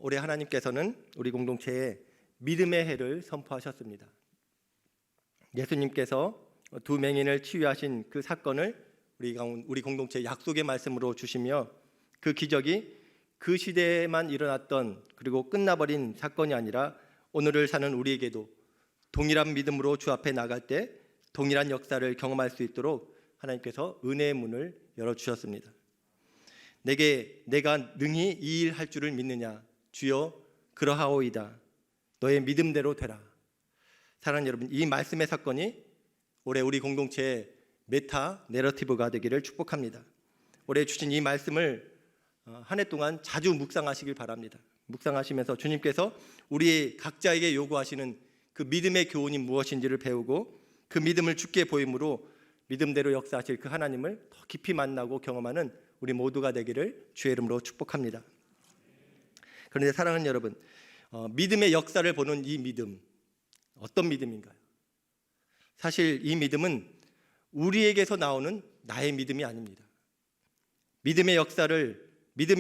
올해 하나님께서는 우리 공동체에 믿음의 해를 선포하셨습니다. 예수님께서 두 맹인을 치유하신 그 사건을 우리 공동체 약속의 말씀으로 주시며, 그 기적이 그 시대에만 일어났던 그리고 끝나버린 사건이 아니라 오늘을 사는 우리에게도 동일한 믿음으로 주 앞에 나갈 때 동일한 역사를 경험할 수 있도록 하나님께서 은혜의 문을 열어주셨습니다. 내가 능히 이 일 할 줄을 믿느냐? 주여 그러하오이다. 너의 믿음대로 되라. 사랑하는 여러분, 이 말씀의 사건이 올해 우리 공동체의 메타 내러티브가 되기를 축복합니다. 올해 주신 이 말씀을 한 해 동안 자주 묵상하시길 바랍니다. 묵상하시면서 주님께서 우리 각자에게 요구하시는 그 믿음의 교훈이 무엇인지를 배우고 그 믿음을 주께 보임으로 믿음대로 역사하실 그 하나님을 더 깊이 만나고 경험하는 우리 모두가 되기를 주의 이름으로 축복합니다. 그런데 사랑하는 여러분, 믿음의 역사를 보는 이 믿음, 어떤 믿음인가요? 사실 이 믿음은 우리에게서 나오는 나의 믿음이 아닙니다. 믿음의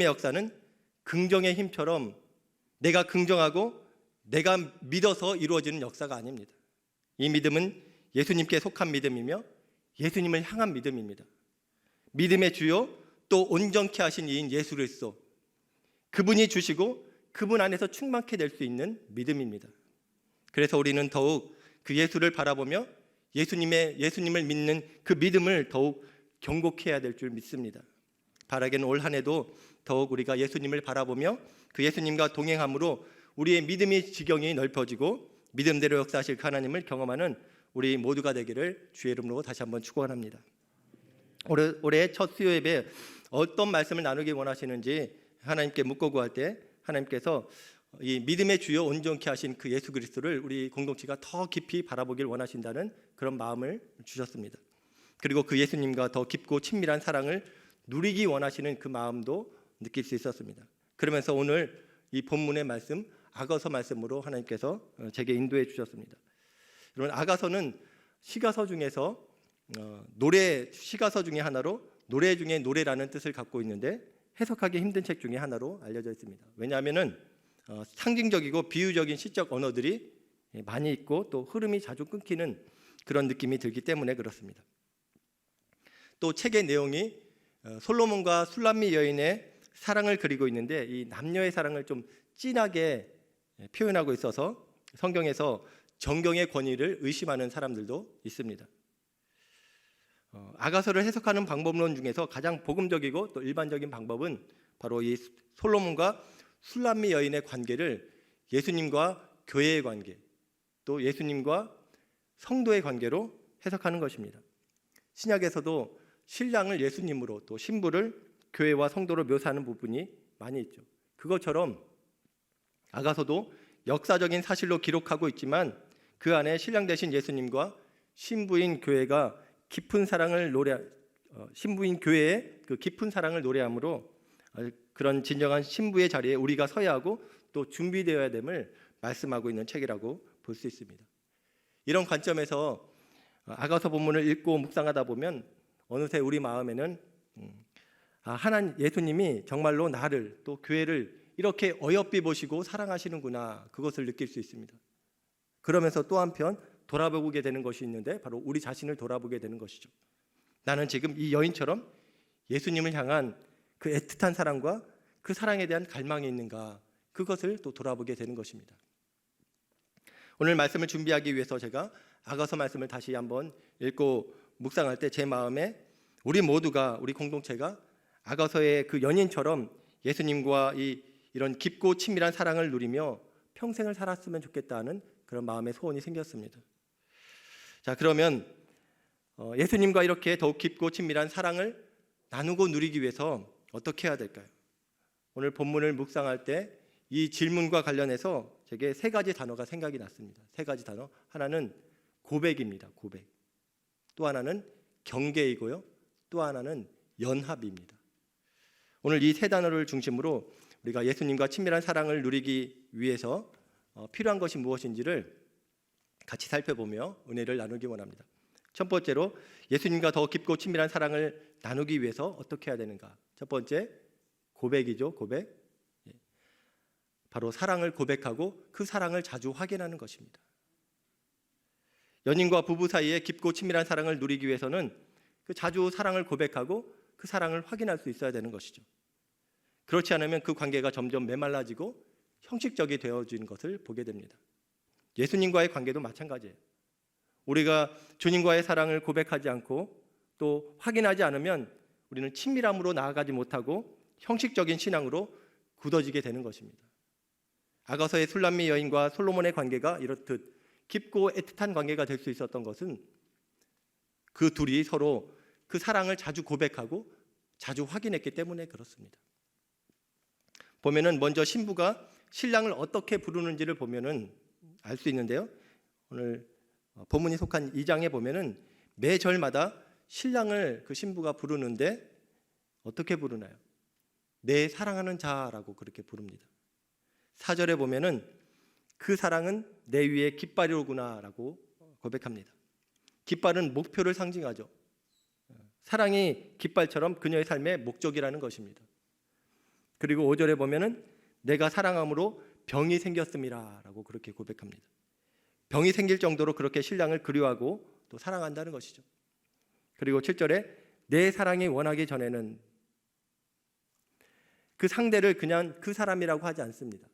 역사는 긍정의 힘처럼 내가 긍정하고 내가 믿어서 이루어지는 역사가 아닙니다. 이 믿음은 예수님께 속한 믿음이며 예수님을 향한 믿음입니다. 믿음의 주요 또 온전케 하신 이인 예수 그리스도, 그분이 주시고 그분 안에서 충만케 될 수 있는 믿음입니다. 그래서 우리는 더욱 그 예수를 바라보며 예수님을 믿는 그 믿음을 더욱 경고해야 될 줄 믿습니다. 바라기는 올 한 해도 더욱 우리가 예수님을 바라보며 그 예수님과 동행함으로 우리의 믿음의 지경이 넓어지고 믿음대로 역사하실 그 하나님을 경험하는 우리 모두가 되기를 주의 이름으로 다시 한번 축원합니다. 올해 첫 수요 예배 어떤 말씀을 나누기 원하시는지 하나님께 묻고 구할 때 하나님께서 이 믿음의 주요 온전케 하신 그 예수 그리스도를 우리 공동체가 더 깊이 바라보길 원하신다는 그런 마음을 주셨습니다. 그리고 그 예수님과 더 깊고 친밀한 사랑을 누리기 원하시는 그 마음도 느낄 수 있었습니다. 그러면서 오늘 이 본문의 말씀 아가서 말씀으로 하나님께서 제게 인도해 주셨습니다. 여러분, 아가서는 시가서 중에서 시가서 중에 하나로 노래 중에 노래라는 뜻을 갖고 있는데 해석하기 힘든 책 중에 하나로 알려져 있습니다. 왜냐하면은 상징적이고 비유적인 시적 언어들이 많이 있고 또 흐름이 자주 끊기는 그런 느낌이 들기 때문에 그렇습니다. 또 책의 내용이 솔로몬과 술람미 여인의 사랑을 그리고 있는데 이 남녀의 사랑을 좀 진하게 표현하고 있어서 성경에서 정경의 권위를 의심하는 사람들도 있습니다. 아가서를 해석하는 방법론 중에서 가장 복음적이고 또 일반적인 방법은 바로 이 솔로몬과 술람미 여인의 관계를 예수님과 교회의 관계, 또 예수님과 성도의 관계로 해석하는 것입니다. 신약에서도 신랑을 예수님으로 또 신부를 교회와 성도로 묘사하는 부분이 많이 있죠. 그것처럼 아가서도 역사적인 사실로 기록하고 있지만 그 안에 신랑 되신 예수님과 신부인 교회의 그 깊은 사랑을 노래하므로 그런 진정한 신부의 자리에 우리가 서야 하고 또 준비되어야 됨을 말씀하고 있는 책이라고 볼 수 있습니다. 이런 관점에서 아가서 본문을 읽고 묵상하다 보면 어느새 우리 마음에는 예수님이 정말로 나를 또 교회를 이렇게 어여삐 보시고 사랑하시는구나, 그것을 느낄 수 있습니다. 그러면서 또 한편 돌아보게 되는 것이 있는데 바로 우리 자신을 돌아보게 되는 것이죠. 나는 지금 이 여인처럼 예수님을 향한 그 애틋한 사랑과 그 사랑에 대한 갈망이 있는가, 그것을 또 돌아보게 되는 것입니다. 오늘 말씀을 준비하기 위해서 제가 아가서 말씀을 다시 한번 읽고 묵상할 때 제 마음에 우리 모두가, 우리 공동체가 아가서의 그 연인처럼 예수님과 이런 깊고 친밀한 사랑을 누리며 평생을 살았으면 좋겠다는 그런 마음의 소원이 생겼습니다. 자, 그러면 예수님과 이렇게 더욱 깊고 친밀한 사랑을 나누고 누리기 위해서 어떻게 해야 될까요? 오늘 본문을 묵상할 때 이 질문과 관련해서 제게 세 가지 단어가 생각이 났습니다. 세 가지 단어. 하나는 고백입니다. 고백. 또 하나는 경계이고요. 또 하나는 연합입니다. 오늘 이 세 단어를 중심으로 우리가 예수님과 친밀한 사랑을 누리기 위해서 필요한 것이 무엇인지를 같이 살펴보며 은혜를 나누기 원합니다. 첫 번째로 예수님과 더 깊고 친밀한 사랑을 나누기 위해서 어떻게 해야 되는가? 첫 번째, 고백이죠. 고백. 바로 사랑을 고백하고 그 사랑을 자주 확인하는 것입니다. 연인과 부부 사이에 깊고 친밀한 사랑을 누리기 위해서는 그 자주 사랑을 고백하고 그 사랑을 확인할 수 있어야 되는 것이죠. 그렇지 않으면 그 관계가 점점 메말라지고 형식적이 되어지는 것을 보게 됩니다. 예수님과의 관계도 마찬가지예요. 우리가 주님과의 사랑을 고백하지 않고 또 확인하지 않으면 우리는 친밀함으로 나아가지 못하고 형식적인 신앙으로 굳어지게 되는 것입니다. 아가서의 술람미 여인과 솔로몬의 관계가 이렇듯 깊고 애틋한 관계가 될 수 있었던 것은 그 둘이 서로 그 사랑을 자주 고백하고 자주 확인했기 때문에 그렇습니다. 보면은 먼저 신부가 신랑을 어떻게 부르는지를 보면은 알 수 있는데요. 오늘 본문이 속한 2장에 보면은 매 절마다 신랑을 그 신부가 부르는데 어떻게 부르나요? 내 사랑하는 자라고 그렇게 부릅니다. 4절에 보면은 그 사랑은 내 위에 깃발이로구나라고 고백합니다. 깃발은 목표를 상징하죠. 사랑이 깃발처럼 그녀의 삶의 목적이라는 것입니다. 그리고 5절에 보면은 내가 사랑함으로 병이 생겼음이라라고 그렇게 고백합니다. 병이 생길 정도로 그렇게 신랑을 그리워하고 또 사랑한다는 것이죠. 그리고 7절에 내 사랑이 원하기 전에는 그 상대를 그냥 그 사람이라고 하지 않습니다.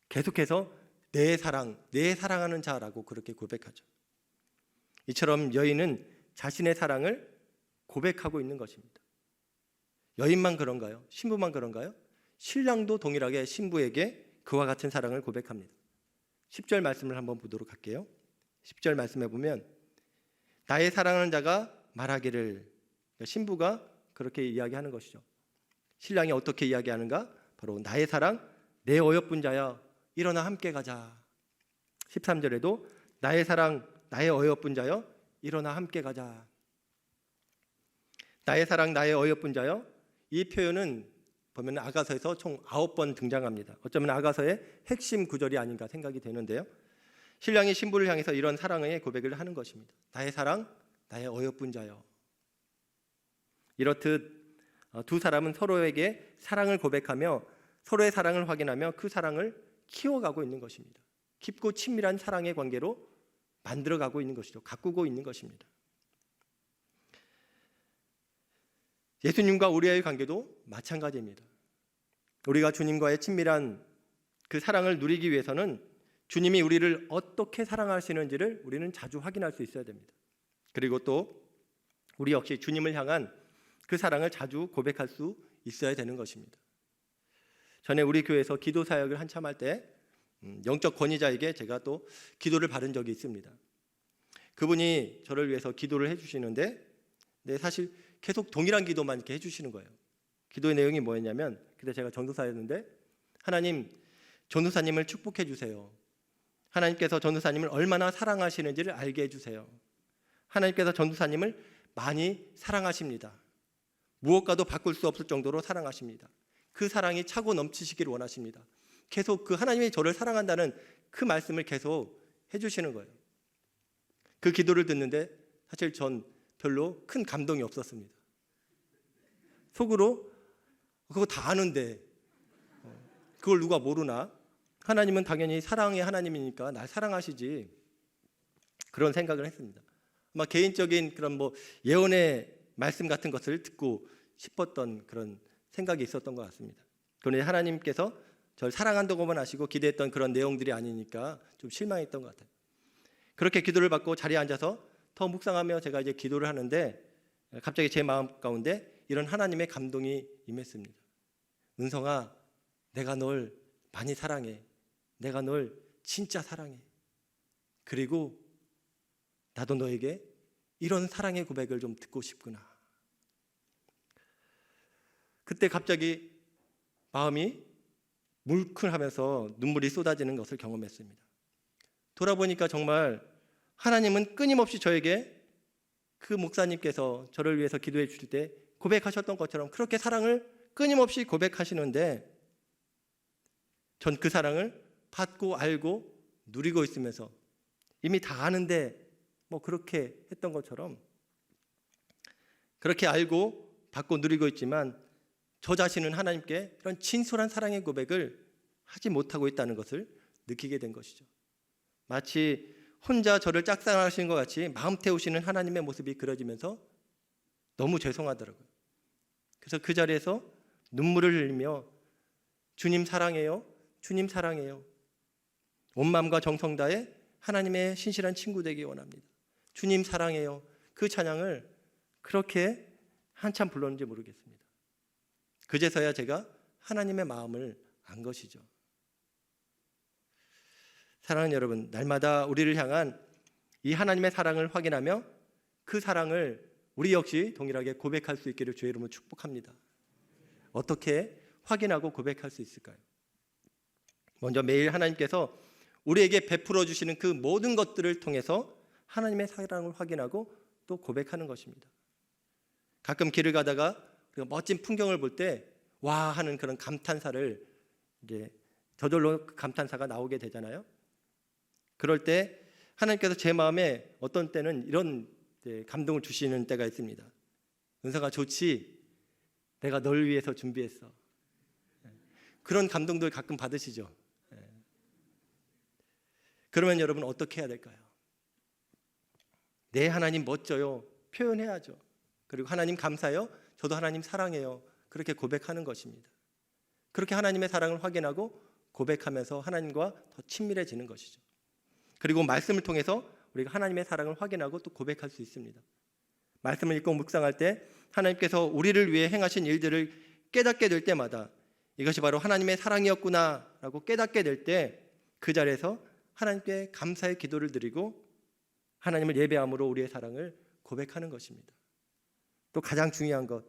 계속해서 내 사랑, 내 사랑하는 자라고 그렇게 고백하죠. 이처럼 여인은 자신의 사랑을 고백하고 있는 것입니다. 여인만 그런가요? 신부만 그런가요? 신랑도 동일하게 신부에게 그와 같은 사랑을 고백합니다. 10절 말씀을 한번 보도록 할게요. 10절 말씀에 보면 나의 사랑하는 자가 말하기를, 신부가 그렇게 이야기하는 것이죠. 신랑이 어떻게 이야기하는가? 바로 나의 사랑, 내 어여쁜 자여 일어나 함께 가자. 13절에도 나의 사랑, 나의 어여쁜 자여 일어나 함께 가자. 나의 사랑, 나의 어여쁜 자여, 이 표현은 보면 아가서에서 총 9번 등장합니다. 어쩌면 아가서의 핵심 구절이 아닌가 생각이 되는데요. 신랑이 신부를 향해서 이런 사랑의 고백을 하는 것입니다. 나의 사랑, 나의 어여쁜 자여. 이렇듯 두 사람은 서로에게 사랑을 고백하며 서로의 사랑을 확인하며 그 사랑을 키워가고 있는 것입니다. 깊고 친밀한 사랑의 관계로 만들어가고 있는 것이죠. 가꾸고 있는 것입니다. 예수님과 우리의 관계도 마찬가지입니다. 우리가 주님과의 친밀한 그 사랑을 누리기 위해서는 주님이 우리를 어떻게 사랑하시는지를 우리는 자주 확인할 수 있어야 됩니다. 그리고 또 우리 역시 주님을 향한 그 사랑을 자주 고백할 수 있어야 되는 것입니다. 전에 우리 교회에서 기도 사역을 한참 할 때 영적 권위자에게 제가 또 기도를 받은 적이 있습니다. 그분이 저를 위해서 기도를 해주시는데 사실 계속 동일한 기도만 이렇게 해주시는 거예요. 기도의 내용이 뭐였냐면, 그때 제가 전도사였는데 하나님, 전도사님을 축복해 주세요. 하나님께서 전도사님을 얼마나 사랑하시는지를 알게 해주세요. 하나님께서 전도사님을 많이 사랑하십니다. 무엇과도 바꿀 수 없을 정도로 사랑하십니다. 그 사랑이 차고 넘치시기를 원하십니다. 계속 그 하나님이 저를 사랑한다는 그 말씀을 계속 해주시는 거예요. 그 기도를 듣는데 사실 전 별로 큰 감동이 없었습니다. 속으로 그거 다 아는데 그걸 누가 모르나? 하나님은 당연히 사랑의 하나님이니까 날 사랑하시지, 그런 생각을 했습니다. 아마 개인적인 그런 예언의 말씀 같은 것을 듣고 싶었던 그런 생각이 있었던 것 같습니다. 그런데 하나님께서 저를 사랑한다고만 하시고 기대했던 그런 내용들이 아니니까 좀 실망했던 것 같아요. 그렇게 기도를 받고 자리에 앉아서 더 묵상하며 제가 이제 기도를 하는데 갑자기 제 마음 가운데 이런 하나님의 감동이 임했습니다. 은성아, 내가 널 많이 사랑해. 내가 널 진짜 사랑해. 그리고 나도 너에게 이런 사랑의 고백을 좀 듣고 싶구나. 그때 갑자기 마음이 물큰하면서 눈물이 쏟아지는 것을 경험했습니다. 돌아보니까 정말 하나님은 끊임없이 저에게 그 목사님께서 저를 위해서 기도해 주실 때 고백하셨던 것처럼 그렇게 사랑을 끊임없이 고백하시는데 전 그 사랑을 받고 알고 누리고 있으면서 이미 다 아는데 그렇게 했던 것처럼 그렇게 알고 받고 누리고 있지만 저 자신은 하나님께 이런 진솔한 사랑의 고백을 하지 못하고 있다는 것을 느끼게 된 것이죠. 마치 혼자 저를 짝사랑하시는 것 같이 마음 태우시는 하나님의 모습이 그려지면서 너무 죄송하더라고요. 그래서 그 자리에서 눈물을 흘리며 주님 사랑해요, 주님 사랑해요, 온 마음과 정성 다해 하나님의 신실한 친구 되기 원합니다, 주님 사랑해요, 그 찬양을 그렇게 한참 불렀는지 모르겠습니다. 그제서야 제가 하나님의 마음을 안 것이죠. 사랑하는 여러분, 날마다 우리를 향한 이 하나님의 사랑을 확인하며 그 사랑을 우리 역시 동일하게 고백할 수 있기를 주의 이름으로 축복합니다. 어떻게 확인하고 고백할 수 있을까요? 먼저 매일 하나님께서 우리에게 베풀어 주시는 그 모든 것들을 통해서 하나님의 사랑을 확인하고 또 고백하는 것입니다. 가끔 길을 가다가 우리가 멋진 풍경을 볼 때 와 하는 그런 감탄사를 이제 저절로 그 감탄사가 나오게 되잖아요. 그럴 때 하나님께서 제 마음에 어떤 때는 이런 감동을 주시는 때가 있습니다. 은서가 좋지, 내가 널 위해서 준비했어. 그런 감동들 가끔 받으시죠. 그러면 여러분 어떻게 해야 될까요? 네, 하나님 멋져요, 표현해야죠. 그리고 하나님 감사해요, 저도 하나님 사랑해요, 그렇게 고백하는 것입니다. 그렇게 하나님의 사랑을 확인하고 고백하면서 하나님과 더 친밀해지는 것이죠. 그리고 말씀을 통해서 우리가 하나님의 사랑을 확인하고 또 고백할 수 있습니다. 말씀을 읽고 묵상할 때 하나님께서 우리를 위해 행하신 일들을 깨닫게 될 때마다 이것이 바로 하나님의 사랑이었구나 라고 깨닫게 될 때 그 자리에서 하나님께 감사의 기도를 드리고 하나님을 예배함으로 우리의 사랑을 고백하는 것입니다. 또 가장 중요한 것,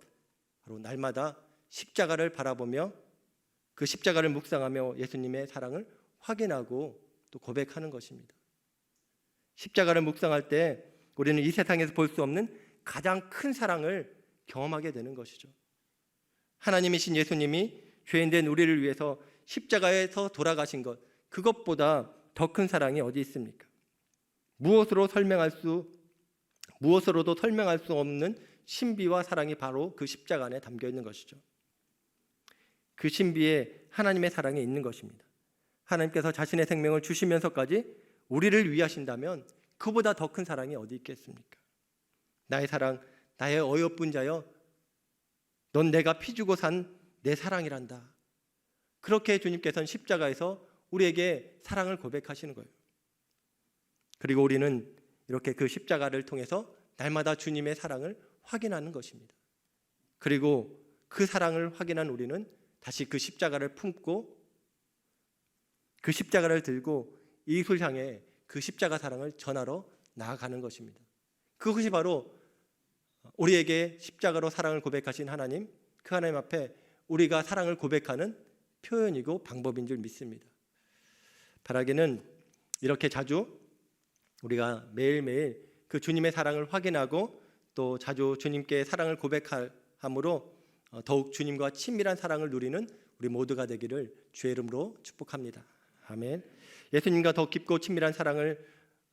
바로 날마다 십자가를 바라보며 그 십자가를 묵상하며 예수님의 사랑을 확인하고 또 고백하는 것입니다. 십자가를 묵상할 때 우리는 이 세상에서 볼 수 없는 가장 큰 사랑을 경험하게 되는 것이죠. 하나님이신 예수님이 죄인된 우리를 위해서 십자가에서 돌아가신 것, 그것보다 더 큰 사랑이 어디 있습니까? 무엇으로도 설명할 수 없는 신비와 사랑이 바로 그 십자가 안에 담겨 있는 것이죠. 그 신비에 하나님의 사랑이 있는 것입니다. 하나님께서 자신의 생명을 주시면서까지 우리를 위하신다면 그보다 더 큰 사랑이 어디 있겠습니까? 나의 사랑, 나의 어여쁜 자여, 넌 내가 피 주고 산 내 사랑이란다. 그렇게 주님께서는 십자가에서 우리에게 사랑을 고백하시는 거예요. 그리고 우리는 이렇게 그 십자가를 통해서 날마다 주님의 사랑을 확인하는 것입니다. 그리고 그 사랑을 확인한 우리는 다시 그 십자가를 품고 그 십자가를 들고 이웃을 향해 그 십자가 사랑을 전하러 나아가는 것입니다. 그것이 바로 우리에게 십자가로 사랑을 고백하신 하나님, 그 하나님 앞에 우리가 사랑을 고백하는 표현이고 방법인 줄 믿습니다. 바라기는 이렇게 자주 우리가 매일매일 그 주님의 사랑을 확인하고 또 자주 주님께 사랑을 고백함으로 더욱 주님과 친밀한 사랑을 누리는 우리 모두가 되기를 주의 이름으로 축복합니다. 아멘. 예수님과 더 깊고 친밀한 사랑을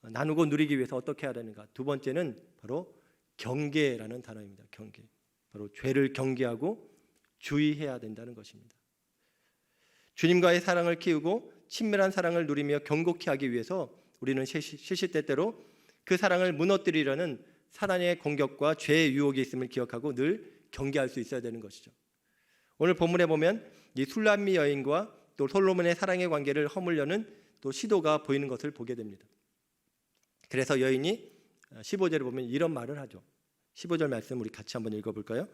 나누고 누리기 위해서 어떻게 해야 되는가? 두 번째는 바로 경계라는 단어입니다. 경계. 바로 죄를 경계하고 주의해야 된다는 것입니다. 주님과의 사랑을 키우고 친밀한 사랑을 누리며 경고케 하기 위해서 우리는 시시때때로 그 사랑을 무너뜨리려는 사단의 공격과 죄의 유혹이 있음을 기억하고 늘 경계할 수 있어야 되는 것이죠. 오늘 본문에 보면 이 술람미 여인과 또 솔로몬의 사랑의 관계를 허물려는 또 시도가 보이는 것을 보게 됩니다. 그래서 여인이 15절에 보면 이런 말을 하죠. 15절 말씀 우리 같이 한번 읽어볼까요?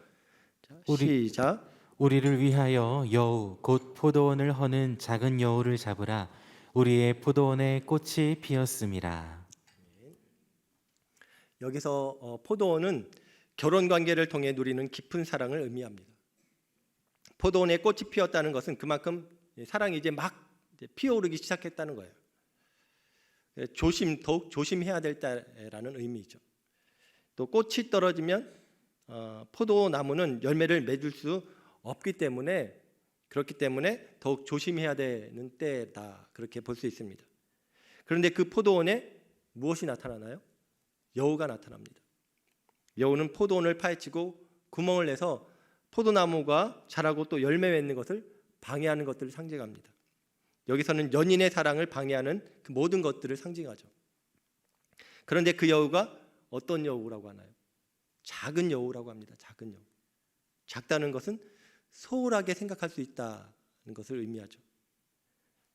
자, 시작. 우리를 위하여 여우 곧 포도원을 허는 작은 여우를 잡으라. 우리의 포도원에 꽃이 피었음이라. 여기서 포도원은 결혼 관계를 통해 누리는 깊은 사랑을 의미합니다. 포도원에 꽃이 피었다는 것은 그만큼 사랑이 이제 막 피어오르기 시작했다는 거예요. 더욱 조심해야 될 때라는 의미죠. 또 꽃이 떨어지면 포도나무는 열매를 맺을 수 없기 때문에 그렇기 때문에 더욱 조심해야 되는 때다, 그렇게 볼 수 있습니다. 그런데 그 포도원에 무엇이 나타나나요? 여우가 나타납니다. 여우는 포도원을 파헤치고 구멍을 내서 포도나무가 자라고 또 열매 맺는 것을 방해하는 것들을 상징합니다. 여기서는 연인의 사랑을 방해하는 그 모든 것들을 상징하죠. 그런데 그 여우가 어떤 여우라고 하나요? 작은 여우라고 합니다. 작은 여우. 작다는 것은 소홀하게 생각할 수 있다는 것을 의미하죠.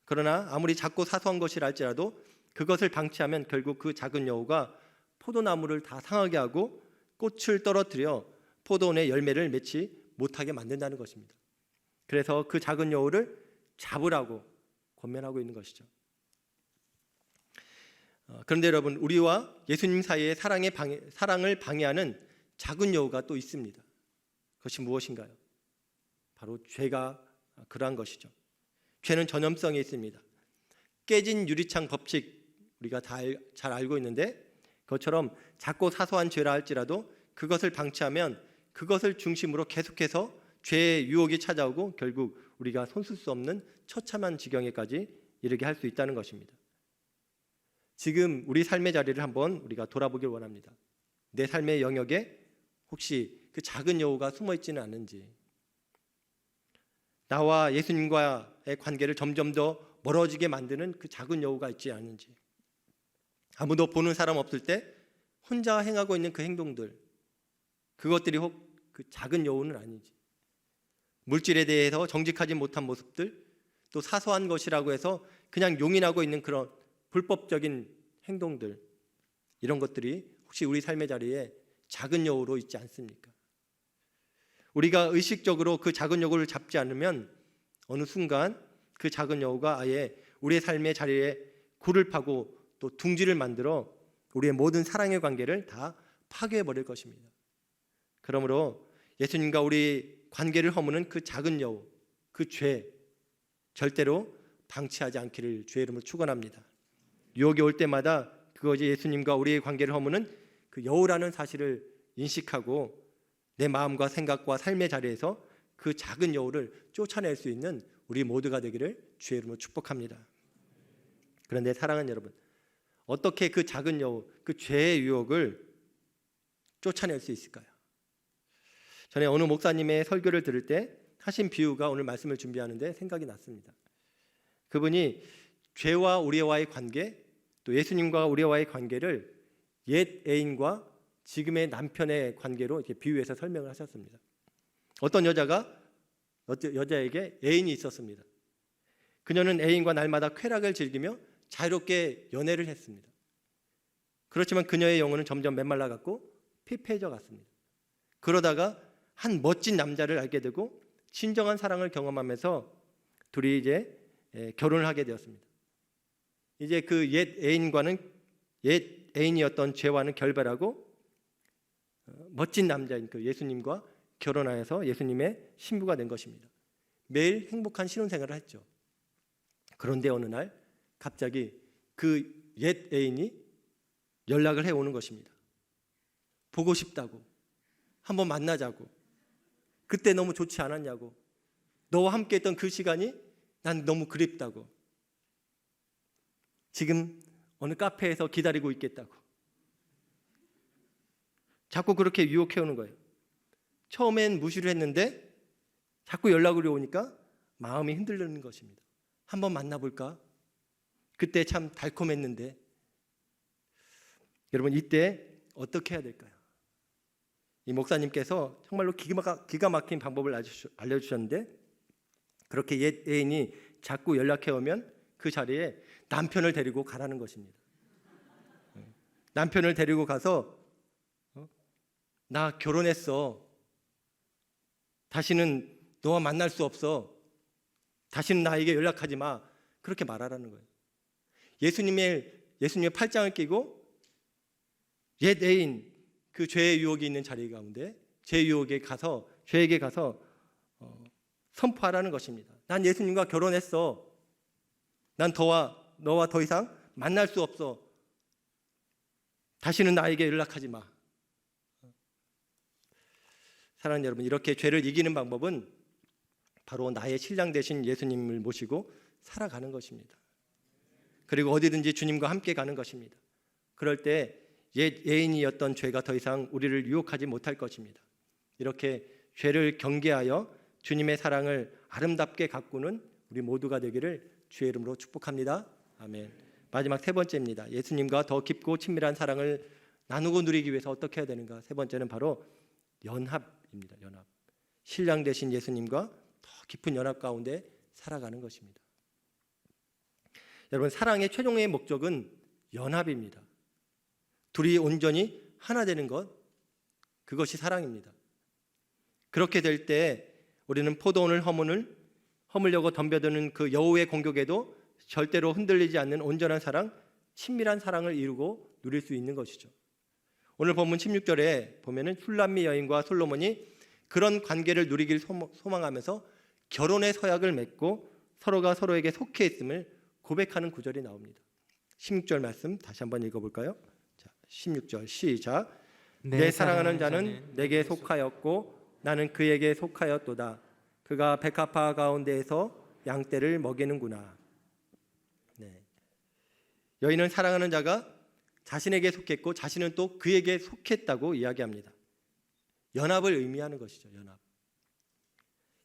그러나 아무리 작고 사소한 것이라 할지라도 그것을 방치하면 결국 그 작은 여우가 포도나무를 다 상하게 하고 꽃을 떨어뜨려 포도원의 열매를 맺지 못하게 만든다는 것입니다. 그래서 그 작은 여우를 잡으라고 권면하고 있는 것이죠. 그런데 여러분, 우리와 예수님 사이의 사랑을 방해하는 작은 여우가 또 있습니다. 그것이 무엇인가요? 바로 죄가 그러한 것이죠. 죄는 전염성이 있습니다. 깨진 유리창 법칙 우리가 다 잘 알고 있는데, 그것처럼 작고 사소한 죄라 할지라도 그것을 방치하면 그것을 중심으로 계속해서 죄의 유혹이 찾아오고 결국 우리가 손쓸 수 없는 처참한 지경에까지 이르게 할 수 있다는 것입니다. 지금 우리 삶의 자리를 한번 우리가 돌아보길 원합니다. 내 삶의 영역에 혹시 그 작은 여우가 숨어 있지는 않은지, 나와 예수님과의 관계를 점점 더 멀어지게 만드는 그 작은 여우가 있지 않은지, 아무도 보는 사람 없을 때 혼자 행하고 있는 그 행동들, 그것들이 혹 그 작은 여우는 아닌지, 물질에 대해서 정직하지 못한 모습들, 또 사소한 것이라고 해서 그냥 용인하고 있는 그런 불법적인 행동들, 이런 것들이 혹시 우리 삶의 자리에 작은 여우로 있지 않습니까? 우리가 의식적으로 그 작은 여우를 잡지 않으면 어느 순간 그 작은 여우가 아예 우리의 삶의 자리에 굴을 파고 또 둥지를 만들어 우리의 모든 사랑의 관계를 다 파괴해버릴 것입니다. 그러므로 예수님과 우리 관계를 허무는 그 작은 여우, 그 죄, 절대로 방치하지 않기를 주의 이름으로 축원합니다. 유혹이 올 때마다 그것이 예수님과 우리의 관계를 허무는 그 여우라는 사실을 인식하고 내 마음과 생각과 삶의 자리에서 그 작은 여우를 쫓아낼 수 있는 우리 모두가 되기를 주의 이름으로 축복합니다. 그런데 사랑하는 여러분, 어떻게 그 작은 여우, 그 죄의 유혹을 쫓아낼 수 있을까요? 전에 어느 목사님의 설교를 들을 때 하신 비유가 오늘 말씀을 준비하는데 생각이 났습니다. 그분이 죄와 우리와의 관계, 또 예수님과 우리와의 관계를 옛 애인과 지금의 남편의 관계로 이렇게 비유해서 설명을 하셨습니다. 어떤 여자에게 애인이 있었습니다. 그녀는 애인과 날마다 쾌락을 즐기며 자유롭게 연애를 했습니다. 그렇지만 그녀의 영혼은 점점 메말라갔고 피폐해져 갔습니다. 그러다가 한 멋진 남자를 알게 되고 진정한 사랑을 경험하면서 둘이 이제 결혼을 하게 되었습니다. 이제 그 옛 애인이었던 죄와는 결별하고 멋진 남자인 그 예수님과 결혼하여서 예수님의 신부가 된 것입니다. 매일 행복한 신혼생활을 했죠. 그런데 어느 날 갑자기 그 옛 애인이 연락을 해오는 것입니다. 보고 싶다고, 한번 만나자고, 그때 너무 좋지 않았냐고, 너와 함께 했던 그 시간이 난 너무 그립다고, 지금 어느 카페에서 기다리고 있겠다고 자꾸 그렇게 유혹해오는 거예요. 처음엔 무시를 했는데 자꾸 연락이 오니까 마음이 흔들리는 것입니다. 한번 만나볼까? 그때 참 달콤했는데. 여러분, 이때 어떻게 해야 될까요? 이 목사님께서 정말로 기가 막힌 방법을 알려주셨는데, 그렇게 옛 애인이 자꾸 연락해오면 그 자리에 남편을 데리고 가라는 것입니다. 남편을 데리고 가서 나 결혼했어, 다시는 너와 만날 수 없어, 다시는 나에게 연락하지 마, 그렇게 말하라는 거예요. 예수님의 팔짱을 끼고 옛 애인, 그 죄의 유혹이 있는 자리 가운데 죄의 유혹에 가서, 죄에게 가서 선포하라는 것입니다. 난 예수님과 결혼했어, 난 너와 더 이상 만날 수 없어, 다시는 나에게 연락하지 마. 사랑하는 여러분, 이렇게 죄를 이기는 방법은 바로 나의 신랑 되신 예수님을 모시고 살아가는 것입니다. 그리고 어디든지 주님과 함께 가는 것입니다. 그럴 때 옛 애인이었던 죄가 더 이상 우리를 유혹하지 못할 것입니다. 이렇게 죄를 경계하여 주님의 사랑을 아름답게 가꾸는 우리 모두가 되기를 주의 이름으로 축복합니다. 아멘. 마지막 세 번째입니다. 예수님과 더 깊고 친밀한 사랑을 나누고 누리기 위해서 어떻게 해야 되는가? 세 번째는 바로 연합입니다. 연합. 신랑 되신 예수님과 더 깊은 연합 가운데 살아가는 것입니다. 여러분, 사랑의 최종의 목적은 연합입니다. 둘이 온전히 하나 되는 것, 그것이 사랑입니다. 그렇게 될 때 우리는 포도원을 허물려고 덤벼드는 그 여우의 공격에도 절대로 흔들리지 않는 온전한 사랑, 친밀한 사랑을 이루고 누릴 수 있는 것이죠. 오늘 본문 16절에 보면은 훌람미 여인과 솔로몬이 그런 관계를 누리길 소망하면서 결혼의 서약을 맺고 서로가 서로에게 속해 있음을 고백하는 구절이 나옵니다. 16절 말씀 다시 한번 읽어볼까요? 자, 16절 시작. 내 사랑하는 자는 내게 속하였고 나는 그에게 속하였도다. 그가 백합화 가운데에서 양떼를 먹이는구나. 네. 여인은 사랑하는 자가 자신에게 속했고 자신은 또 그에게 속했다고 이야기합니다. 연합을 의미하는 것이죠. 연합.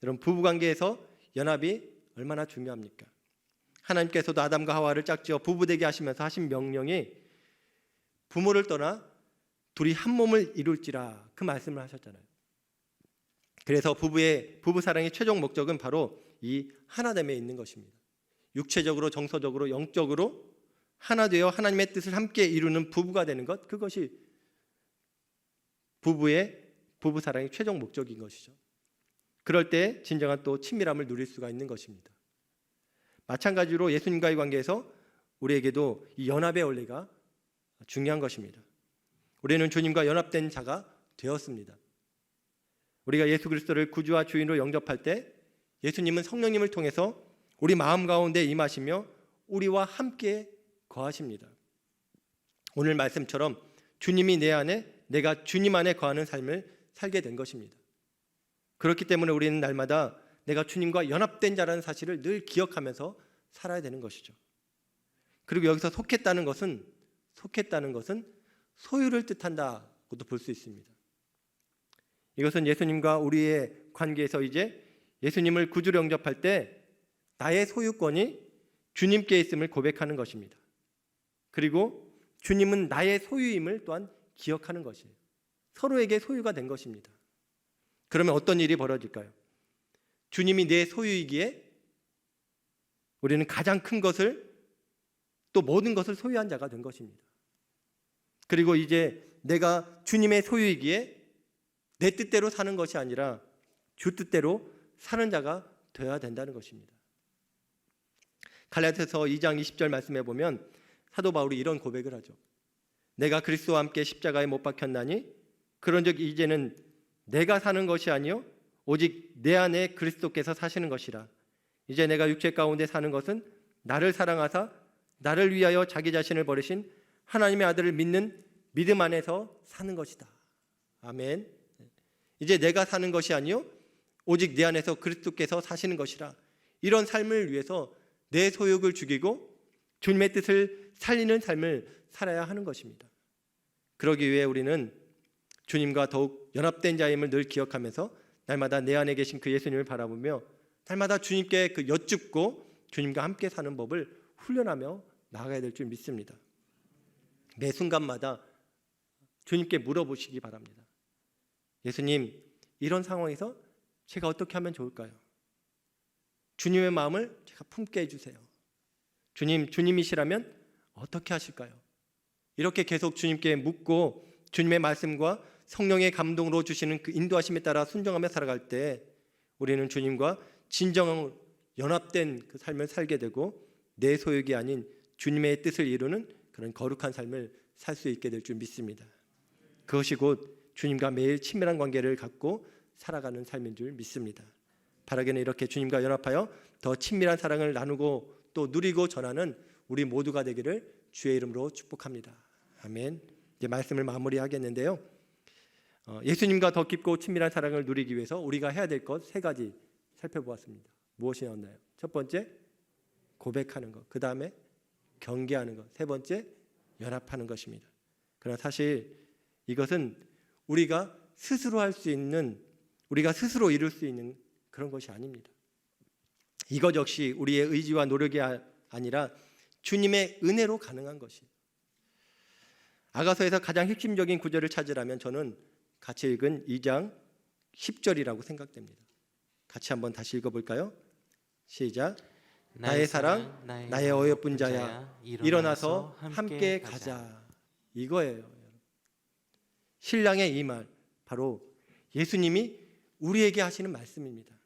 여러분, 부부관계에서 연합이 얼마나 중요합니까? 하나님께서도 아담과 하와를 짝지어 부부되게 하시면서 하신 명령이 부모를 떠나 둘이 한 몸을 이룰지라, 그 말씀을 하셨잖아요. 그래서 부부 사랑의 최종 목적은 바로 이 하나됨에 있는 것입니다. 육체적으로, 정서적으로, 영적으로 하나 되어 하나님의 뜻을 함께 이루는 부부가 되는 것, 그것이 부부 사랑의 최종 목적인 것이죠. 그럴 때 진정한 또 친밀함을 누릴 수가 있는 것입니다. 마찬가지로 예수님과의 관계에서 우리에게도 이 연합의 원리가 중요한 것입니다. 우리는 주님과 연합된 자가 되었습니다. 우리가 예수 그리스도를 구주와 주인으로 영접할 때 예수님은 성령님을 통해서 우리 마음 가운데 임하시며 우리와 함께 거하십니다. 오늘 말씀처럼 주님이 내 안에, 내가 주님 안에 거하는 삶을 살게 된 것입니다. 그렇기 때문에 우리는 날마다 내가 주님과 연합된 자라는 사실을 늘 기억하면서 살아야 되는 것이죠. 그리고 여기서 속했다는 것은 소유를 뜻한다고도 볼 수 있습니다. 이것은 예수님과 우리의 관계에서 이제 예수님을 구주로 영접할 때 나의 소유권이 주님께 있음을 고백하는 것입니다. 그리고 주님은 나의 소유임을 또한 기억하는 것이에요. 서로에게 소유가 된 것입니다. 그러면 어떤 일이 벌어질까요? 주님이 내 소유이기에 우리는 가장 큰 것을, 또 모든 것을 소유한 자가 된 것입니다. 그리고 이제 내가 주님의 소유이기에 내 뜻대로 사는 것이 아니라 주 뜻대로 사는 자가 되어야 된다는 것입니다. 갈라디아서 2장 20절 말씀에 보면 사도 바울이 이런 고백을 하죠. 내가 그리스도와 함께 십자가에 못 박혔나니 그런즉 이제는 내가 사는 것이 아니요 오직 내 안에 그리스도께서 사시는 것이라. 이제 내가 육체 가운데 사는 것은 나를 사랑하사 나를 위하여 자기 자신을 버리신 하나님의 아들을 믿는 믿음 안에서 사는 것이다. 아멘. 이제 내가 사는 것이 아니요 오직 내 안에서 그리스도께서 사시는 것이라. 이런 삶을 위해서 내 소욕을 죽이고 주님의 뜻을 살리는 삶을 살아야 하는 것입니다. 그러기 위해 우리는 주님과 더욱 연합된 자임을 늘 기억하면서 날마다 내 안에 계신 그 예수님을 바라보며 날마다 주님께 그 여쭙고 주님과 함께 사는 법을 훈련하며 나아가야 될 줄 믿습니다. 매 순간마다 주님께 물어보시기 바랍니다. 예수님, 이런 상황에서 제가 어떻게 하면 좋을까요? 주님의 마음을 제가 품게 해주세요. 주님, 주님이시라면 어떻게 하실까요? 이렇게 계속 주님께 묻고 주님의 말씀과 성령의 감동으로 주시는 그 인도하심에 따라 순종하며 살아갈 때 우리는 주님과 진정 연합된 그 삶을 살게 되고 내 소욕이 아닌 주님의 뜻을 이루는 그런 거룩한 삶을 살 수 있게 될 줄 믿습니다. 그것이 곧 주님과 매일 친밀한 관계를 갖고 살아가는 삶인 줄 믿습니다. 바라기는 이렇게 주님과 연합하여 더 친밀한 사랑을 나누고 또 누리고 전하는 우리 모두가 되기를 주의 이름으로 축복합니다. 아멘. 이제 말씀을 마무리하겠는데요. 예수님과 더 깊고 친밀한 사랑을 누리기 위해서 우리가 해야 될 것 세 가지 살펴보았습니다. 무엇이었나요? 첫 번째, 고백하는 것. 그 다음에 경계하는 것. 세 번째, 연합하는 것입니다. 그러나 사실 이것은 우리가 스스로 할 수 있는 우리가 스스로 이룰 수 있는 그런 것이 아닙니다. 이것 역시 우리의 의지와 노력이 아니라 주님의 은혜로 가능한 것이에요. 아가서에서 가장 핵심적인 구절을 찾으라면 저는 같이 읽은 2장 10절이라고 생각됩니다. 같이 한번 다시 읽어볼까요? 시작. 나의 사랑, 나의 어여쁜 자야, 일어나서 함께 가자. 이거예요. 신랑의 이 말, 바로 예수님이 우리에게 하시는 말씀입니다.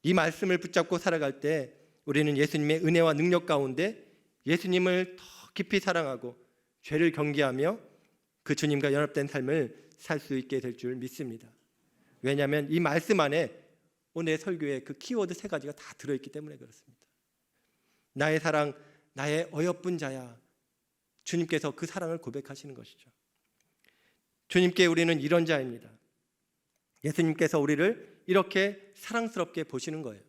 이 말씀을 붙잡고 살아갈 때 우리는 예수님의 은혜와 능력 가운데 예수님을 더 깊이 사랑하고 죄를 경계하며 그 주님과 연합된 삶을 살 수 있게 될 줄 믿습니다. 왜냐하면 이 말씀 안에 오늘 설교의 그 키워드 3가지가 다 들어있기 때문에 그렇습니다. 나의 사랑, 나의 어여쁜 자야. 주님께서 그 사랑을 고백하시는 것이죠. 주님께 우리는 이런 자입니다. 예수님께서 우리를 이렇게 사랑스럽게 보시는 거예요.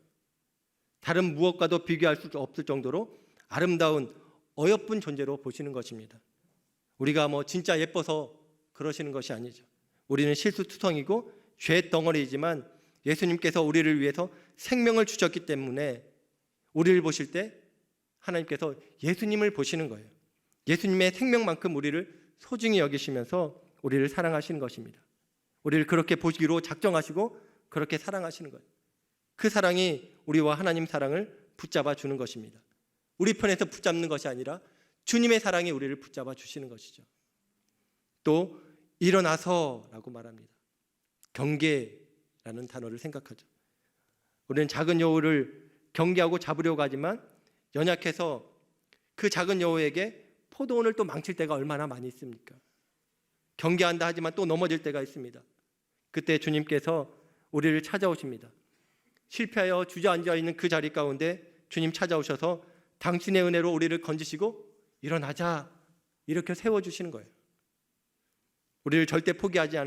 다른 무엇과도 비교할 수 없을 정도로 아름다운 어여쁜 존재로 보시는 것입니다. 우리가 진짜 예뻐서 그러시는 것이 아니죠. 우리는 실수투성이고 죄 덩어리이지만 예수님께서 우리를 위해서 생명을 주셨기 때문에 우리를 보실 때 하나님께서 예수님을 보시는 거예요. 예수님의 생명만큼 우리를 소중히 여기시면서 우리를 사랑하시는 것입니다. 우리를 그렇게 보시기로 작정하시고 그렇게 사랑하시는 거예요. 그 사랑이 우리와 하나님 사랑을 붙잡아 주는 것입니다. 우리 편에서 붙잡는 것이 아니라 주님의 사랑이 우리를 붙잡아 주시는 것이죠. 또 일어나서라고 말합니다. 경계라는 단어를 생각하죠. 우리는 작은 여우를 경계하고 잡으려고 하지만 연약해서 그 작은 여우에게 포도원을 또 망칠 때가 얼마나 많이 있습니까? 경계한다 하지만 또 넘어질 때가 있습니다. 그때 주님께서 우리를 찾아오십니다. 실패하여 주저앉아 있는 그 자리 가운데 주님 찾아오셔서 당신의 은혜로 우리를 건지시고 일어나자 이렇게 세워주시는 거예요. 우리를 절대 포기하지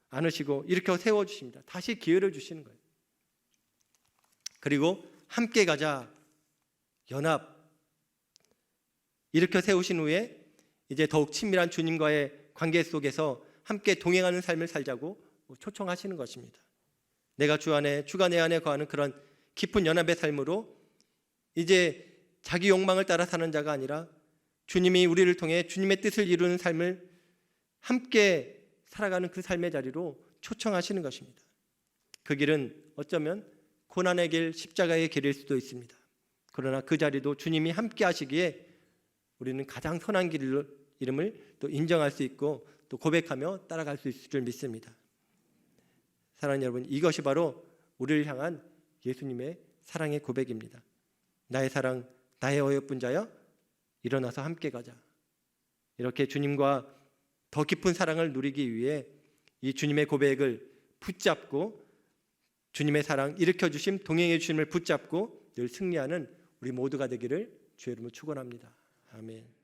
않으시고 이렇게 세워주십니다. 다시 기회를 주시는 거예요. 그리고 함께 가자, 연합, 이렇게 세우신 후에 이제 더욱 친밀한 주님과의 관계 속에서 함께 동행하는 삶을 살자고 초청하시는 것입니다. 내가 주가 내 안에 거하는 그런 깊은 연합의 삶으로 이제 자기 욕망을 따라 사는 자가 아니라 주님이 우리를 통해 주님의 뜻을 이루는 삶을 함께 살아가는 그 삶의 자리로 초청하시는 것입니다. 그 길은 어쩌면 고난의 길, 십자가의 길일 수도 있습니다. 그러나 그 자리도 주님이 함께 하시기에 우리는 가장 선한 이름을 또 인정할 수 있고 또 고백하며 따라갈 수 있을 줄 믿습니다. 사랑하는 여러분, 이것이 바로 우리를 향한 예수님의 사랑의 고백입니다. 나의 사랑, 나의 어여쁜 자여, 일어나서 함께 가자. 이렇게 주님과 더 깊은 사랑을 누리기 위해 이 주님의 고백을 붙잡고 주님의 사랑 일으켜 주심, 동행해 주심을 붙잡고 늘 승리하는 우리 모두가 되기를 주의 이름으로 축원합니다. 아멘.